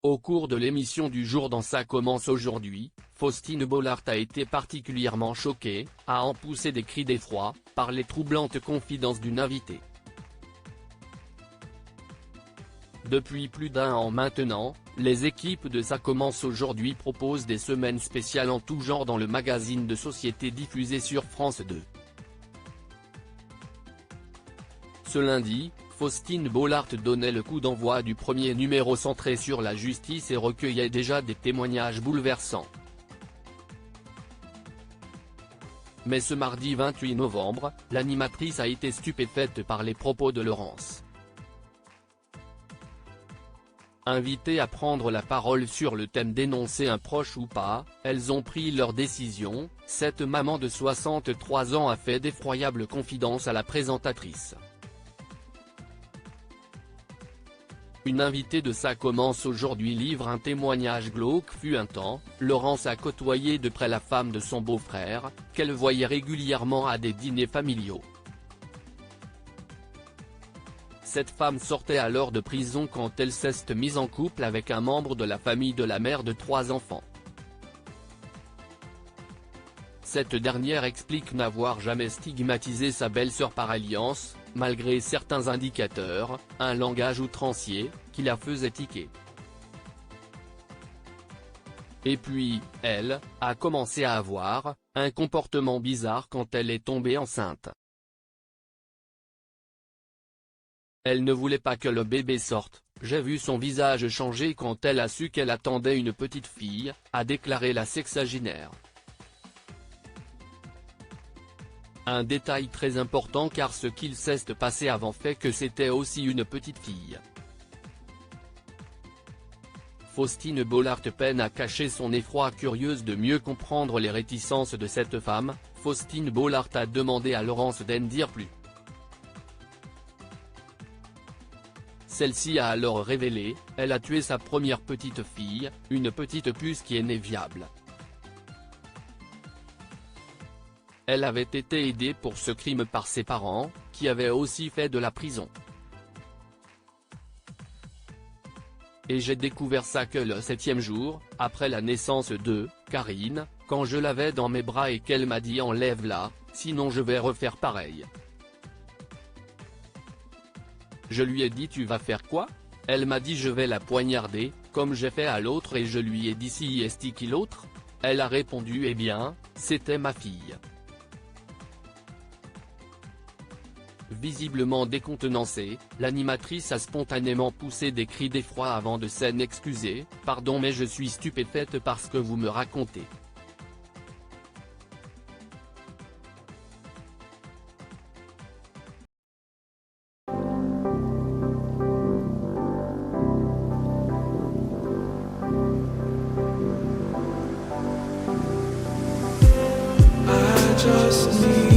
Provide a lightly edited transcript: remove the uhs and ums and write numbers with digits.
Au cours de l'émission du jour dans Ça commence aujourd'hui, Faustine Bollaert a été particulièrement choquée, a en poussé des cris d'effroi, par les troublantes confidences d'une invitée. Depuis plus d'un an maintenant, les équipes de Ça commence aujourd'hui proposent des semaines spéciales en tout genre dans le magazine de société diffusé sur France 2. Ce lundi, Faustine Bollaert donnait le coup d'envoi du premier numéro centré sur la justice et recueillait déjà des témoignages bouleversants. Mais ce mardi 28 novembre, l'animatrice a été stupéfaite par les propos de Laurence. Invitées à prendre la parole sur le thème dénoncer un proche ou pas, elles ont pris leur décision. Cette maman de 63 ans a fait d'effroyables confidences à la présentatrice. Une invitée de Ça commence aujourd'hui livre un témoignage glauque. Fut un temps, Laurence a côtoyé de près la femme de son beau-frère, qu'elle voyait régulièrement à des dîners familiaux. Cette femme sortait alors de prison quand elle s'est mise en couple avec un membre de la famille de la mère de 3 enfants. Cette dernière explique n'avoir jamais stigmatisé sa belle-sœur par alliance, malgré certains indicateurs, un langage outrancier, qui la faisait tiquer. Et puis, elle, a commencé à avoir, un comportement bizarre quand elle est tombée enceinte. Elle ne voulait pas que le bébé sorte, j'ai vu son visage changer quand elle a su qu'elle attendait une petite fille, a déclaré la sexagénaire. Un détail très important car ce qu'il s'est passé avant fait que c'était aussi une petite fille. Faustine Bollaert peine à cacher son effroi. Curieuse de mieux comprendre les réticences de cette femme, Faustine Bollaert a demandé à Laurence d'en dire plus. Celle-ci a alors révélé, elle a tué sa première petite fille, une petite puce qui est née viable. Elle avait été aidée pour ce crime par ses parents, qui avaient aussi fait de la prison. Et j'ai découvert ça que le 7e jour, après la naissance de Karine, quand je l'avais dans mes bras et qu'elle m'a dit enlève-la, sinon je vais refaire pareil. Je lui ai dit tu vas faire quoi? Elle m'a dit je vais la poignarder, comme j'ai fait à l'autre et je lui ai dit si est-ce qui l'autre? Elle a répondu eh bien, c'était ma fille. Visiblement décontenancée, l'animatrice a spontanément poussé des cris d'effroi avant de s'en excuser. Pardon mais je suis stupéfaite par ce que vous me racontez. I just need